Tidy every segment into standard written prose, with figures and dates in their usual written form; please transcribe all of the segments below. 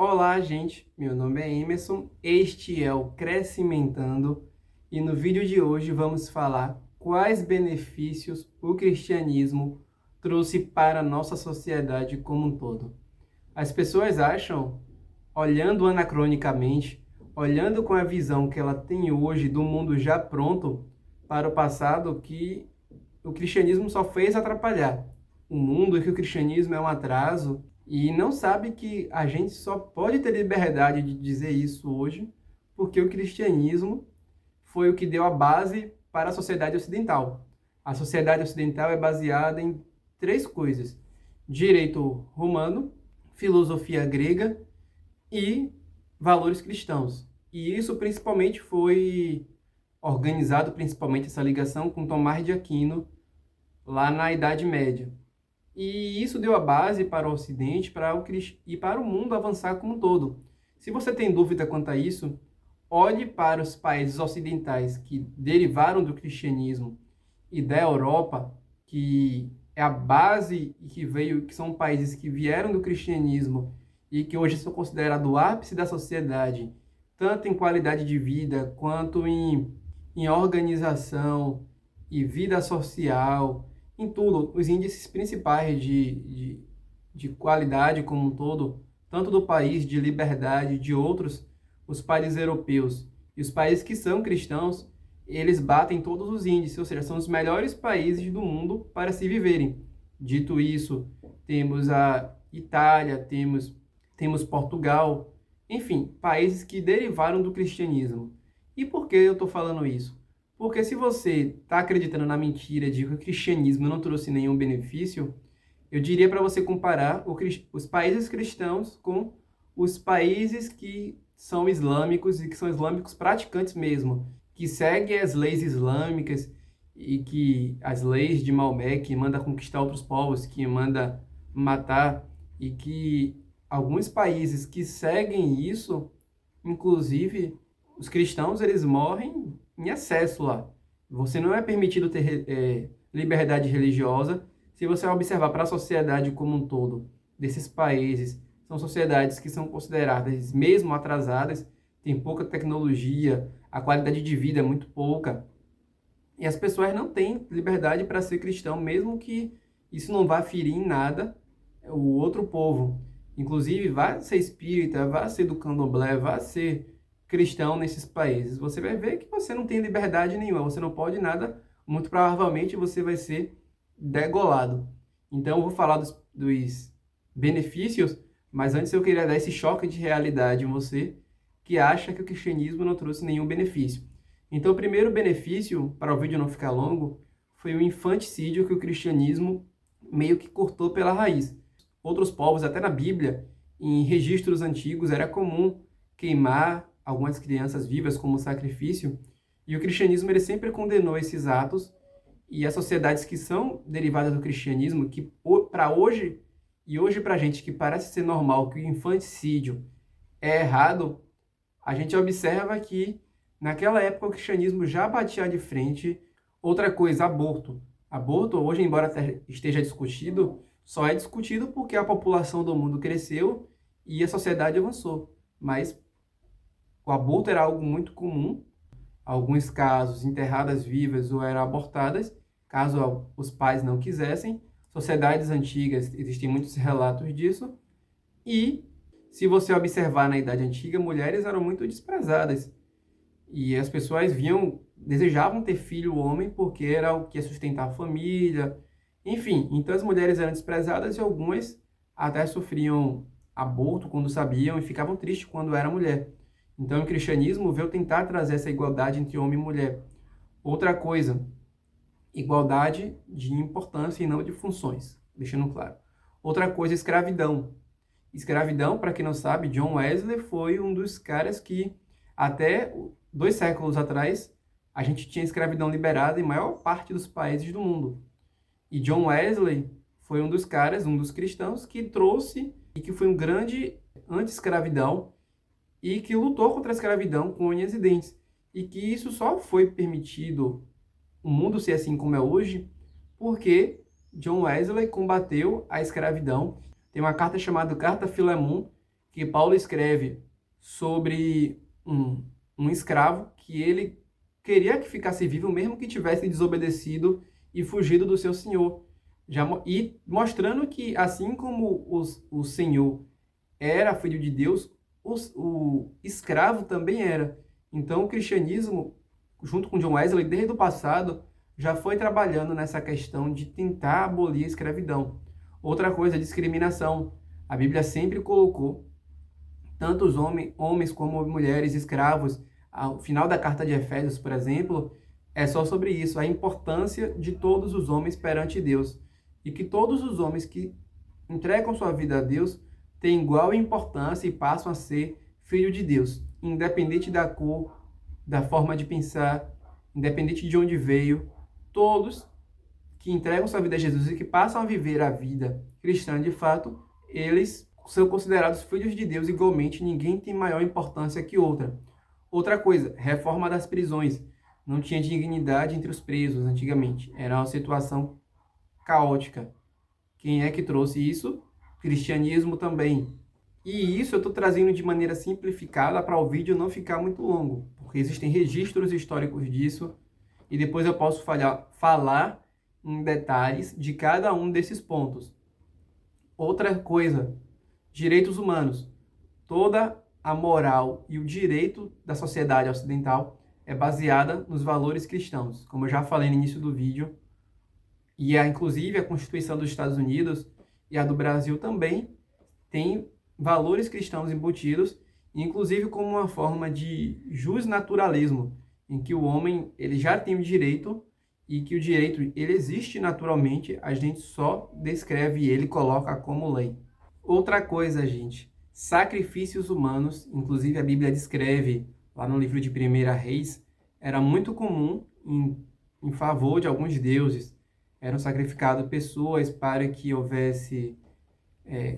Olá, gente. Meu nome é Emerson. Este é o Crescimentando e no vídeo de hoje vamos falar quais benefícios o cristianismo trouxe para a nossa sociedade como um todo. As pessoas acham, olhando anacronicamente, olhando com a visão que ela tem hoje do mundo já pronto para o passado, que o cristianismo só fez atrapalhar o mundo e que o cristianismo é um atraso, e não sabe que a gente só pode ter liberdade de dizer isso hoje porque o cristianismo foi o que deu a base para a sociedade ocidental. A sociedade ocidental é baseada em três coisas: direito romano, filosofia grega e valores cristãos. E isso principalmente foi organizado, principalmente essa ligação, com Tomás de Aquino, lá na Idade Média. E isso deu a base para o Ocidente e para o mundo avançar como um todo. Se você tem dúvida quanto a isso, olhe para os países ocidentais que derivaram do cristianismo e da Europa, que é a base e que são países que vieram do cristianismo e que hoje são considerados o ápice da sociedade, tanto em qualidade de vida quanto em organização e vida social, em tudo. Os índices principais de qualidade como um todo, tanto do país, de liberdade, de outros, os países europeus e os países que são cristãos, eles batem todos os índices, ou seja, são os melhores países do mundo para se viverem. Dito isso, temos a Itália, temos Portugal, enfim, países que derivaram do cristianismo. E por que eu estou falando isso? Porque se você está acreditando na mentira de que o cristianismo não trouxe nenhum benefício, eu diria para você comparar os países cristãos com os países que são islâmicos e que são islâmicos praticantes mesmo, que seguem as leis islâmicas e que as leis de Maomé, que manda conquistar outros povos, que manda matar, e que alguns países que seguem isso, inclusive os cristãos, eles morrem em excesso lá. Você não é permitido ter liberdade religiosa. Se você observar para a sociedade como um todo desses países, são sociedades que são consideradas mesmo atrasadas, tem pouca tecnologia, a qualidade de vida é muito pouca, e as pessoas não têm liberdade para ser cristão, mesmo que isso não vá ferir em nada o outro povo. Inclusive, vá ser espírita, vá ser do candomblé, vá ser cristão nesses países. Você vai ver que você não tem liberdade nenhuma, você não pode nada, muito provavelmente você vai ser degolado. Então, eu vou falar dos benefícios, mas antes eu queria dar esse choque de realidade em você que acha que o cristianismo não trouxe nenhum benefício. Então, o primeiro benefício, para o vídeo não ficar longo, foi o infanticídio que o cristianismo meio que cortou pela raiz. Outros povos, até na Bíblia, em registros antigos, era comum queimar algumas crianças vivas como sacrifício, e o cristianismo ele sempre condenou esses atos, e as sociedades que são derivadas do cristianismo, que para hoje, e hoje para a gente que parece ser normal que o infanticídio é errado, a gente observa que naquela época o cristianismo já batia de frente. Outra coisa, aborto. Aborto, hoje, embora esteja discutido, só é discutido porque a população do mundo cresceu e a sociedade avançou. Mas o aborto era algo muito comum. Alguns casos, enterradas vivas ou eram abortadas, caso os pais não quisessem. Sociedades antigas, existem muitos relatos disso. E, se você observar na Idade Antiga, mulheres eram muito desprezadas. E as pessoas desejavam ter filho homem porque era o que ia sustentar a família. Enfim, então as mulheres eram desprezadas e algumas até sofriam aborto quando sabiam e ficavam tristes quando era mulher. Então o cristianismo veio tentar trazer essa igualdade entre homem e mulher. Outra coisa, igualdade de importância e não de funções, deixando claro. Outra coisa, escravidão. Escravidão, para quem não sabe, John Wesley foi um dos caras que até 2 séculos atrás a gente tinha escravidão liberada em maior parte dos países do mundo. E John Wesley foi um dos caras, um dos cristãos que trouxe e que foi um grande anti-escravidão e que lutou contra a escravidão com unhas e dentes. E que isso só foi permitido o mundo ser assim como é hoje porque John Wesley combateu a escravidão. Tem uma carta chamada Carta a Filemon, que Paulo escreve sobre um escravo que ele queria que ficasse vivo, mesmo que tivesse desobedecido e fugido do seu senhor. E mostrando que, assim como o senhor era filho de Deus, o escravo também era. Então, o cristianismo, junto com John Wesley, desde o passado, já foi trabalhando nessa questão de tentar abolir a escravidão. Outra coisa, discriminação. A Bíblia sempre colocou tanto os homens como mulheres escravos. Ao final da carta de Efésios, por exemplo, é só sobre isso, a importância de todos os homens perante Deus. E que todos os homens que entregam sua vida a Deus têm igual importância e passam a ser filho de Deus, independente da cor, da forma de pensar, independente de onde veio, todos que entregam sua vida a Jesus e que passam a viver a vida cristã de fato, eles são considerados filhos de Deus igualmente, ninguém tem maior importância que outra. Outra coisa, reforma das prisões. Não tinha dignidade entre os presos antigamente, era uma situação caótica. Quem é que trouxe isso? Cristianismo também. E isso eu estou trazendo de maneira simplificada para o vídeo não ficar muito longo, porque existem registros históricos disso, e depois eu posso falar em detalhes de cada um desses pontos. Outra coisa, direitos humanos. Toda a moral e o direito da sociedade ocidental é baseada nos valores cristãos, como eu já falei no início do vídeo, e inclusive a Constituição dos Estados Unidos e a do Brasil também tem valores cristãos embutidos, inclusive como uma forma de justnaturalismo, em que o homem ele já tem o direito e que o direito ele existe naturalmente, a gente só descreve ele e coloca como lei. Outra coisa, gente, sacrifícios humanos, inclusive a Bíblia descreve lá no livro de 1 Reis, era muito comum em favor de alguns deuses. Eram sacrificadas pessoas para que houvesse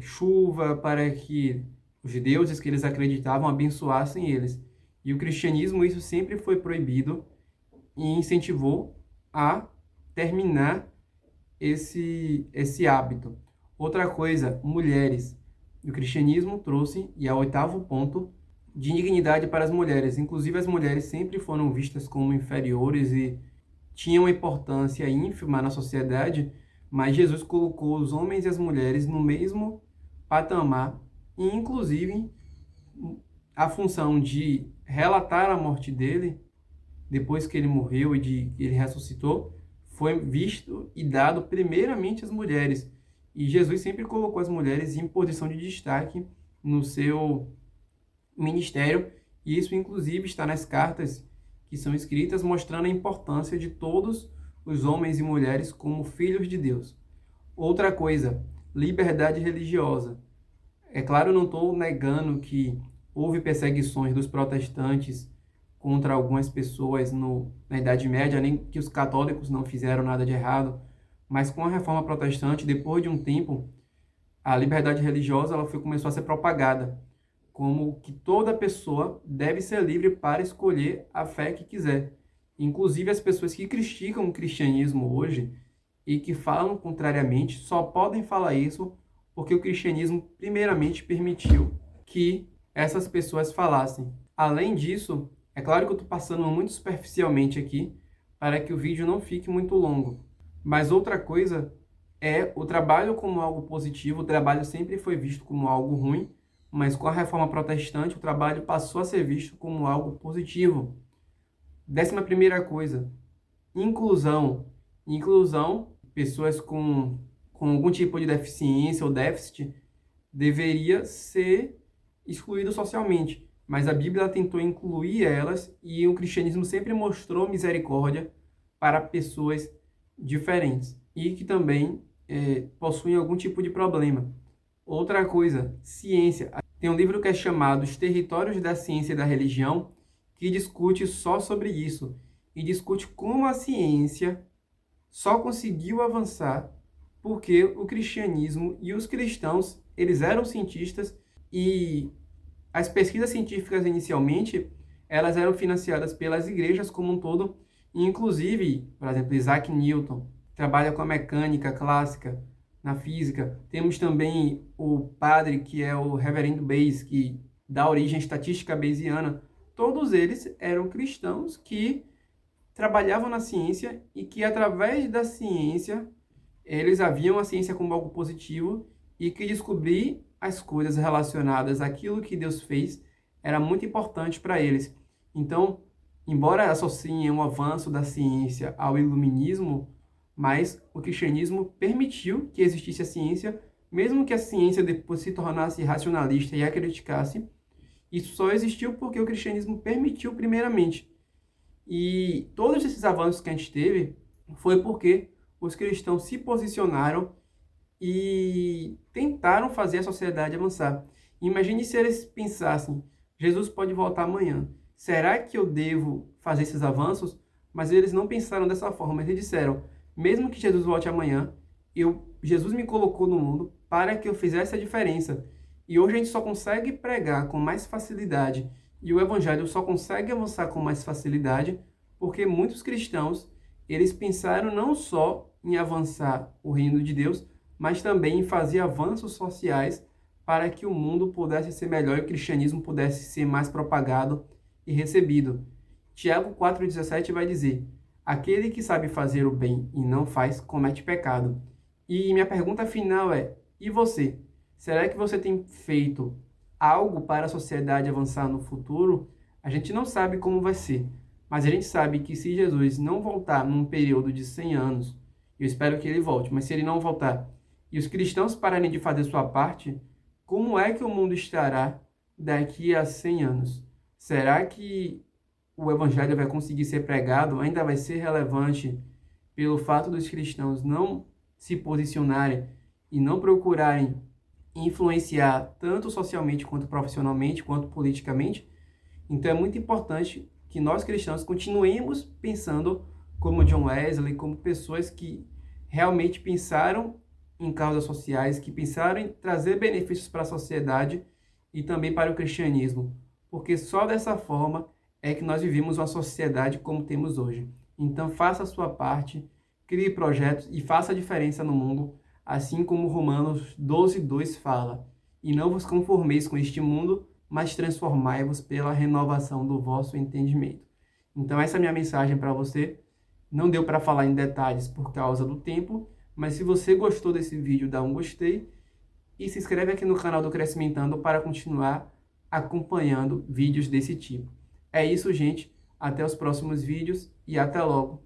chuva, para que os deuses que eles acreditavam abençoassem eles. E o cristianismo, isso sempre foi proibido e incentivou a terminar esse hábito. Outra coisa, mulheres. O cristianismo trouxe, e é o 8º ponto, dignidade para as mulheres. Inclusive, as mulheres sempre foram vistas como inferiores e tinham uma importância ínfima na sociedade, mas Jesus colocou os homens e as mulheres no mesmo patamar, e inclusive a função de relatar a morte dele, depois que ele morreu e de que ele ressuscitou, foi visto e dado primeiramente às mulheres. E Jesus sempre colocou as mulheres em posição de destaque no seu ministério, e isso inclusive está nas cartas que são escritas mostrando a importância de todos os homens e mulheres como filhos de Deus. Outra coisa, liberdade religiosa. É claro, eu não estou negando que houve perseguições dos protestantes contra algumas pessoas na Idade Média, nem que os católicos não fizeram nada de errado, mas com a Reforma Protestante, depois de um tempo, a liberdade religiosa começou a ser propagada, como que toda pessoa deve ser livre para escolher a fé que quiser. Inclusive as pessoas que criticam o cristianismo hoje e que falam contrariamente só podem falar isso porque o cristianismo primeiramente permitiu que essas pessoas falassem. Além disso, é claro que eu estou passando muito superficialmente aqui para que o vídeo não fique muito longo. Mas outra coisa é o trabalho como algo positivo. O trabalho sempre foi visto como algo ruim, mas com a Reforma Protestante o trabalho passou a ser visto como algo positivo. 11ª coisa, inclusão. Inclusão, pessoas com algum tipo de deficiência ou déficit deveria ser excluído socialmente. Mas a Bíblia tentou incluir elas e o cristianismo sempre mostrou misericórdia para pessoas diferentes e que também possuem algum tipo de problema. Outra coisa, ciência. Tem um livro que é chamado Os Territórios da Ciência e da Religião, que discute só sobre isso e discute como a ciência só conseguiu avançar porque o cristianismo e os cristãos, eles eram cientistas e as pesquisas científicas inicialmente, elas eram financiadas pelas igrejas como um todo, e inclusive, por exemplo, Isaac Newton trabalha com a mecânica clássica, na física. Temos também o padre, que é o Reverendo Bayes, que dá origem à estatística bayesiana. Todos eles eram cristãos que trabalhavam na ciência e que, através da ciência, eles haviam a ciência como algo positivo e que descobrir as coisas relacionadas àquilo que Deus fez era muito importante para eles. Então, embora associem o avanço da ciência ao iluminismo, mas o cristianismo permitiu que existisse a ciência, mesmo que a ciência depois se tornasse racionalista e a criticasse. Isso só existiu porque o cristianismo permitiu primeiramente. E todos esses avanços que a gente teve foi porque os cristãos se posicionaram e tentaram fazer a sociedade avançar. Imagine se eles pensassem, Jesus pode voltar amanhã. Será que eu devo fazer esses avanços? Mas eles não pensaram dessa forma. Eles disseram, mesmo que Jesus volte amanhã, Jesus me colocou no mundo para que eu fizesse a diferença. E hoje a gente só consegue pregar com mais facilidade e o evangelho só consegue avançar com mais facilidade porque muitos cristãos, eles pensaram não só em avançar o reino de Deus, mas também em fazer avanços sociais para que o mundo pudesse ser melhor e o cristianismo pudesse ser mais propagado e recebido. Tiago 4,17 vai dizer, aquele que sabe fazer o bem e não faz, comete pecado. E minha pergunta final é, e você? Será que você tem feito algo para a sociedade avançar no futuro? A gente não sabe como vai ser, mas a gente sabe que se Jesus não voltar num período de 100 anos, eu espero que ele volte, mas se ele não voltar, e os cristãos pararem de fazer sua parte, como é que o mundo estará daqui a 100 anos? Será que o evangelho vai conseguir ser pregado? Ainda vai ser relevante pelo fato dos cristãos não se posicionarem e não procurarem influenciar tanto socialmente quanto profissionalmente, quanto politicamente? Então é muito importante que nós cristãos continuemos pensando como John Wesley, como pessoas que realmente pensaram em causas sociais, que pensaram em trazer benefícios para a sociedade e também para o cristianismo, porque só dessa forma é que nós vivemos uma sociedade como temos hoje. Então faça a sua parte, crie projetos e faça a diferença no mundo, assim como Romanos 12:2 fala. E não vos conformeis com este mundo, mas transformai-vos pela renovação do vosso entendimento. Então essa é a minha mensagem para você. Não deu para falar em detalhes por causa do tempo, mas se você gostou desse vídeo, dá um gostei e se inscreve aqui no canal do Crescimentando para continuar acompanhando vídeos desse tipo. É isso, gente. Até os próximos vídeos e até logo.